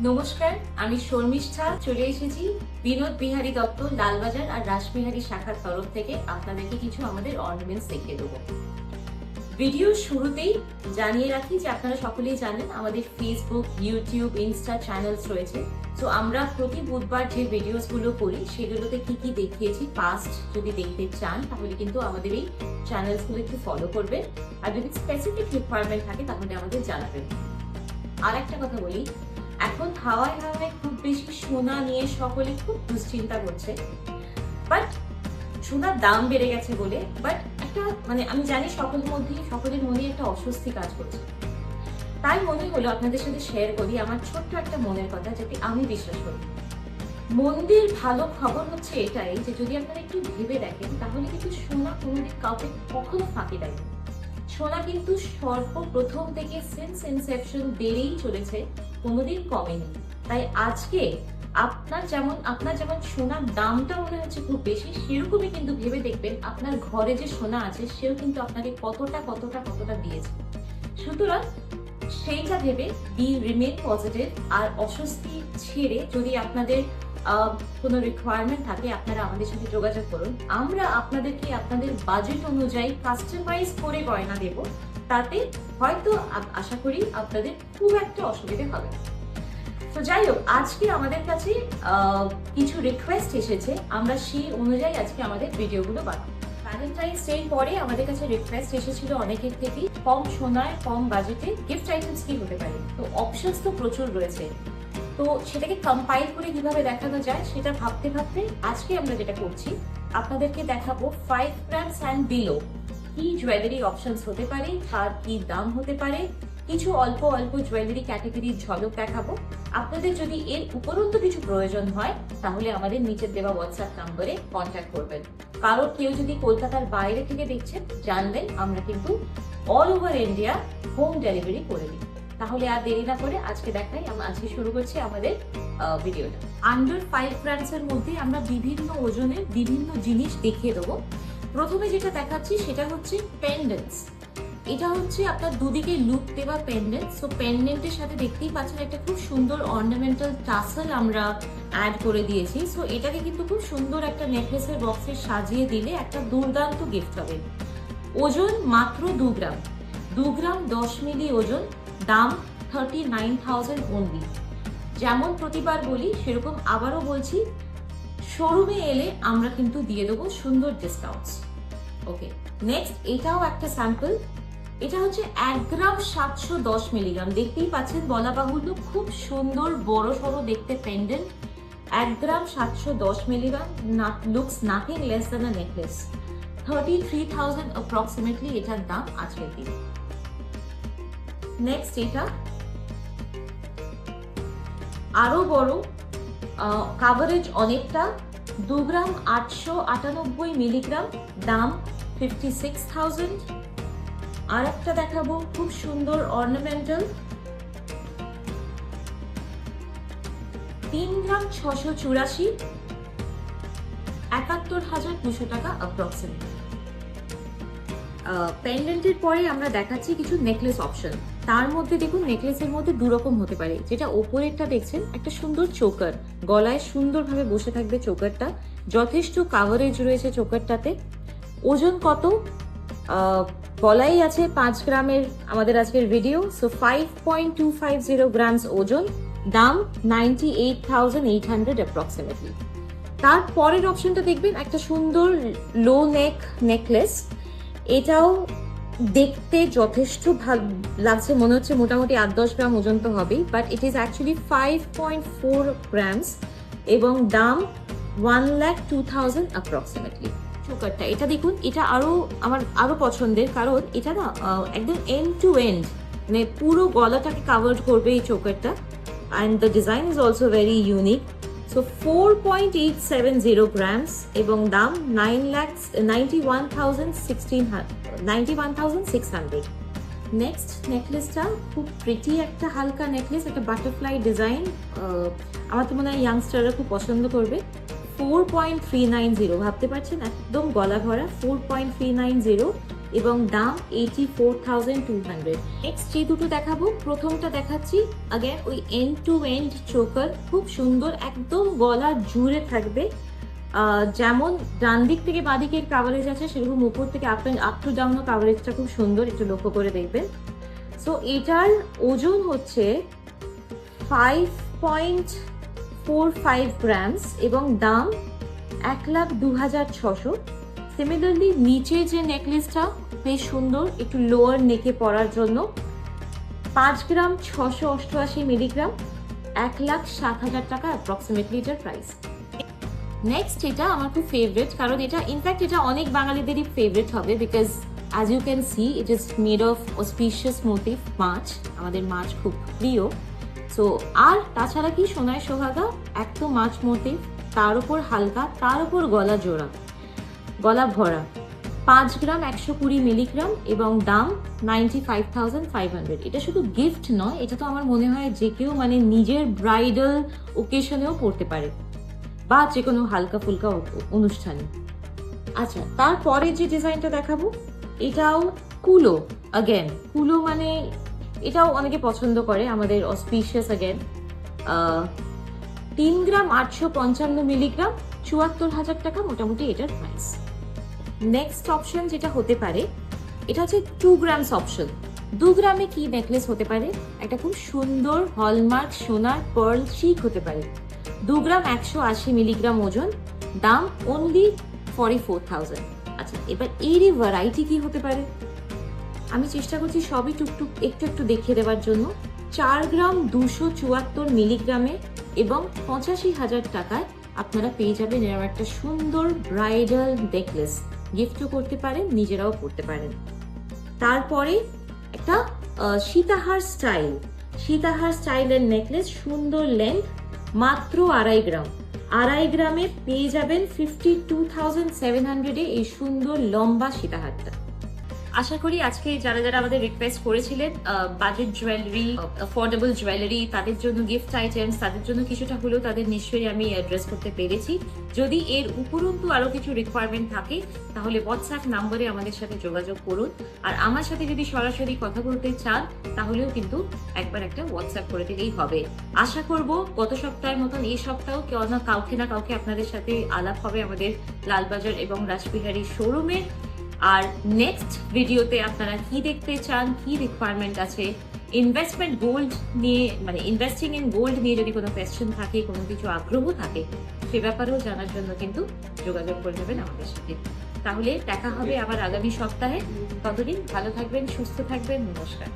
নমস্কার, আমি শর্মিষ্ঠা চলে এসেছি বিনোদ বিহারী দত্ত লালবাজার আর রাসবিহারী শাখার তরফ থেকে আপনাদেরকে কিছু আমাদের অর্নামেন্টস দেখিয়ে দেবো। ভিডিওর শুরুতেই জানিয়ে রাখি যে আপনারা সকলেই জানেন আমাদের ফেসবুক, ইউটিউব, ইনস্টা চ্যানেলস রয়েছে। তো আমরা প্রতি বুধবার যে ভিডিওস গুলো করি সেগুলোতে কি কি দেখিয়েছি পাস্ট যদি দেখতে চান তাহলে কিন্তু আমাদের এই চ্যানেলস গুলো একটু ফলো করবেন। আর যদি স্পেসিফিক রিকোয়ারমেন্ট থাকে তাহলে আমাদের জানাবেন। আর একটা কথা বলি, এখন হাওয়ায় হাওয়ায় খুব বেশি সোনা নিয়ে সকলে খুব দুশ্চিন্তা করছে, বাট সোনার দাম বেড়ে গেছে বলে বাট একটা আমি জানি সকলের মধ্যে একটা অস্বস্তি কাজ করছে। তাই মনে হলো আপনাদের সাথে শেয়ার করি আমার ছোট্ট একটা মনের কথা, যেটি আমি বিশ্বাস করি। মন্দির ভালো খবর হচ্ছে এটাই যে যদি আপনারা একটু ভেবে দেখেন তাহলে কিন্তু সোনা কোনোদিন কাউকে কখনো ফাঁকি দেয় না। সোনা কিন্তু সর্বপ্রথম থেকে সিন্স ইনসেপশন বেড়েই চলেছে, কোনোদিন কমেনি। তাই আজকে আপনার যেমন সোনার দামটা মনে হচ্ছে খুব বেশি, সেরকমই কিন্তু ভেবে দেখবেন আপনার ঘরে যে সোনা আছে সেও কিন্তু আপনাকে কতটা দিয়েছে। সুতরাং সেইটা ভেবে রিমেইন পজিটিভ আর অস্বস্তি ছেড়ে যদি আপনাদের কোনো রিকোয়ারমেন্ট থাকে আপনারা আমাদের সাথে যোগাযোগ করুন। আমরা আপনাদেরকে আপনাদের বাজেট অনুযায়ী কাস্টমাইজ করে গয়না দেব, তাতে হয়তো আশা করি আপনাদের খুব একটা অসুবিধা হবে না। তো যাই হোক, আজকে আমাদের কাছে কিছু রিকোয়েস্ট এসেছে, আমরা সেই অনুযায়ী আজকে আমাদের ভিডিওগুলো বানাবো। ভ্যালেন্টাইন্স ডে পরে আমাদের কাছে রিকোয়েস্ট এসেছিল অনেকের থেকেই কম সোনায় কম বাজেটে গিফট আইটেমস কি হতে পারে। তো অপশনস তো প্রচুর রয়েছে, তো সেটাকে কম্পাইল করে কিভাবে দেখানো যায় সেটা ভাবতে ভাবতে আজকে আমরা যেটা করছি আপনাদেরকে দেখাবো 5 গ্রামস অ্যান্ড বিলো কি জুয়েলারি অপশনস হতে পারে, আর কি দাম হতে পারে। কিছু অল্প জুয়েলারি ক্যাটাগরির ঝলক দেখাবো। আপনাদের যদি এর উপরন্তু কিছু প্রয়োজন হয় তাহলে আমাদের নিচে দেওয়া হোয়াটসঅ্যাপ নম্বরে কন্ট্যাক্ট করবেন। কারণ কেউ যদি কলকাতার বাইরে থেকে দেখছেন জানবেন আমরা কিন্তু all over India home delivery করে দিই। তাহলে আর দেরি না করে আজকে দেখাই, আমরা আজকে শুরু করছি আমাদের ভিডিওটা। আন্ডার 5 গ্রামস এর মধ্যে আমরা বিভিন্ন ওজনের বিভিন্ন জিনিস দেখিয়ে দেবো। প্রথমে যেটা দেখাচ্ছি সেটা হচ্ছে পেন্ডেন্টস। এটা হচ্ছে আপনার দুদিকে লুপ দেওয়া পেন্ডেন্ট। সো পেন্ডেন্টের সাথে দেখতেই পাচ্ছেন একটা খুব সুন্দর অর্নামেন্টাল টাসেল আমরা অ্যাড করে দিয়েছি। সো এটাকে কিন্তু খুব সুন্দর একটা নেকলেসের বক্সে সাজিয়ে দিলে একটা দুর্দান্ত গিফট হবে। ওজন মাত্র 2 গ্রাম, 2 গ্রাম 10 মিলি ওজন, দাম 39,000 অনলি। যেমন প্রতিবার বলি সেরকম আবারও বলছি, শোরুমে এলে আমরা কিন্তু দিয়ে দেবো সুন্দর ডিসকাউন্টস। ওকে, নেক্সট এটাও একটা স্যাম্পল। এটা হচ্ছে 1 গ্রাম 710 মিলিগ্রাম, দেখতেই পাচ্ছেন বলা বাহুল্য খুব সুন্দর বড় সড়ো দেখতে pendant. 1 gram 710 milligram, looks nothing less than a necklace. 33,000 approximately এটার দাম আজকের দিন। নেক্সট এটা আরো বড়, কাভারেজ অনেকটা, 2 গ্রাম 898 মিলিগ্রাম, দাম 56,000। আর একটা দেখাবো খুব সুন্দর অর্নামেন্টাল, 3 গ্রাম 684, 71,200 টাকা অ্যাপ্রক্সিমেটলি। পেন্ডেন্টের পরে আমরা দেখাচ্ছি কিছু নেকলেস অপশন। তার মধ্যে দেখুন নেকলেসের মধ্যে দুরকম হতে পারে। যেটা ওপরেরটা দেখছেন একটা সুন্দর চোকার, গলায় সুন্দরভাবে বসে থাকবে চোকারটা, যথেষ্ট কাভারেজ রয়েছে চোকারটাতে। ওজন কত বলাই আছে 5 গ্রামের আমাদের আজকের ভিডিও। সো 5.250 গ্রামস ওজন, দাম 98,800 অ্যাপ্রক্সিমেটলি। তার পরের অপশনটা দেখবেন একটা সুন্দর লো নেক নেকলেস। এটাও দেখতে যথেষ্ট ভালো লাগছে, মনে হচ্ছে মোটামুটি 8-10 গ্রাম ওজন তো হবেই, but it is actually 5.4 grams এবং দাম 1,02,000 অ্যাপ্রক্সিমেটলি। চোকারটা এটা দেখুন, এটা আমার আরো পছন্দের, কারণ এটা না একদম এন্ড টু এন্ড, মানে পুরো গলাটাকে কাভার করবে এই চোকারটা। And the design is also very unique. So 4.870 grams এবং দাম 91,600। নেক্সট নেকলেসটা খুব প্রিটি একটা হালকা নেকলেস, একটা বাটারফ্লাই ডিজাইন। আমার তো মনে হয় ইয়াংস্টাররা খুব পছন্দ করবে। 4.390, ভাবতে পারছেন একদম গলা ভরা 4.390, এবং দাম 84,200। নেক্সট যে দুটো দেখাবো, প্রথমটা দেখাচ্ছি আগেন ওই এন্ড টু এন্ড চোকার, খুব সুন্দর, একদম গলা জুড়ে থাকবে। যেমন ডান দিক থেকে বাঁ দিকের কাভারেজ আছে, সেরকম উপর থেকে আপ টু ডাউন কাভারেজটা খুব সুন্দর, একটু লক্ষ্য করে দেখবেন। সো এটার ওজন হচ্ছে 5.45 গ্রামস এবং দাম 1,02,600। সিমিলারলি নিচে যে নেকলেসটা বেশ সুন্দর, একটু লোয়ার নেকে পরার জন্য 5 গ্রাম 688 মিলিগ্রাম, 1,07,000 টাকা অ্যাপ্রক্সিমেটলি এটার প্রাইস। নেক্সট এটা আমার খুব ফেভারিট, কারণ এটা ইনফ্যাক্ট এটা অনেক বাঙালিদেরই ফেভারিট হবে, because as you can see it is made of auspicious motif, মাছ, আমাদের মাছ খুব প্রিয়। সো আর তাছাড়া কি সোনায় সোহাগা, এক তো মাছ মোটিভ, তার উপর হালকা, তার উপর গলা জোড়া, গলা ভরা, 5 গ্রাম 120 মিলিগ্রাম এবং দাম 95,500। এটা শুধু গিফট নয়, এটা তো আমার মনে হয় যে কেউ মানে নিজের ব্রাইডাল ওকেশনেও পড়তে পারে বা যে কোনো হালকা ফুলকা অনুষ্ঠানে। আচ্ছা, তারপরে যে ডিজাইনটা দেখাবো এটাও কুলো। অ্যাগেন কুলো মানে এটাও অনেকে পছন্দ করে, আমাদের অসপিশিয়াস। অ্যাগেন 3 গ্রাম 855 মিলিগ্রাম, 74,000 টাকা মোটামুটি এটার প্রাইস। নেক্সট অপশন যেটা হতে পারে, এটা হচ্ছে 2 গ্রামস অপশন। 2 গ্রামে কি নেকলেস হতে পারে? একটা খুব সুন্দর হলমার্ক সোনার পার্ল চিক হতে পারে। 2 গ্রাম 180 মিলিগ্রাম ওজন, দাম অনলি 44,000। আচ্ছা, এবার এরই ভ্যারাইটি কি হতে পারে আমি চেষ্টা করছি সবই টুকটুক একটু একটু দেখিয়ে দেওয়ার জন্য। 4 গ্রাম 274 মিলিগ্রামে এবং 85,000 টাকায় আপনারা পেয়ে যাবেন এরকম একটা সুন্দর ব্রাইডাল নেকলেস। গিফটও করতে পারেন, নিজেরাও পরতে পারেন। তারপরে একটা সীতাহার স্টাইলের নেকলেস, সুন্দর লেন্থ, মাত্র 2.5 গ্রাম। 2.5 গ্রামে পেয়ে যাবেন 52,700 এই সুন্দর লম্বা সীতাহারটা। আশা করি আজকে যারা যারা আমাদের রিকোয়েস্ট করেছিলেন বাজেট জুয়েলারি, অ্যাফোর্ডেবল জুয়েলারি, তাদের জন্য গিফট আইটেমস, তাদের জন্য কিছুটা হলেও তাদের নিশ্চয়ই আমি অ্যাড্রেস করতে পেরেছি। যদি এর উপরন্তু আরো কিছু রিকোয়ারমেন্ট থাকে তাহলে হোয়াটসঅ্যাপ নাম্বারে আমাদের সাথে যোগাযোগ করুন। আর আমার সাথে যদি সরাসরি কথা বলতে চান তাহলেও কিন্তু একবার একটা হোয়াটসঅ্যাপ করে দিলেই হবে। আশা করব গত সপ্তাহের মতন এই সপ্তাহ কাউকে না কাউকে আপনাদের সাথে আলাপ হবে আমাদের লালবাজার এবং রাসবিহারী শোরুমে। আর নেক্সট ভিডিওতে আপনারা কি দেখতে চান, কি রিকোয়ারমেন্ট আছে, ইনভেস্টমেন্ট গোল্ড নিয়ে মানে ইনভেস্টিং ইন গোল্ড নিয়ে যদি কোনো কোয়েশ্চেন থাকে, কোনো কিছু আগ্রহ থাকে, সে ব্যাপারেও জানার জন্য কিন্তু যোগাযোগ করে নেবেন আমাদের সাথে। তাহলে দেখা হবে আবার আগামী সপ্তাহে। ততদিন ভালো থাকবেন, সুস্থ থাকবেন। নমস্কার।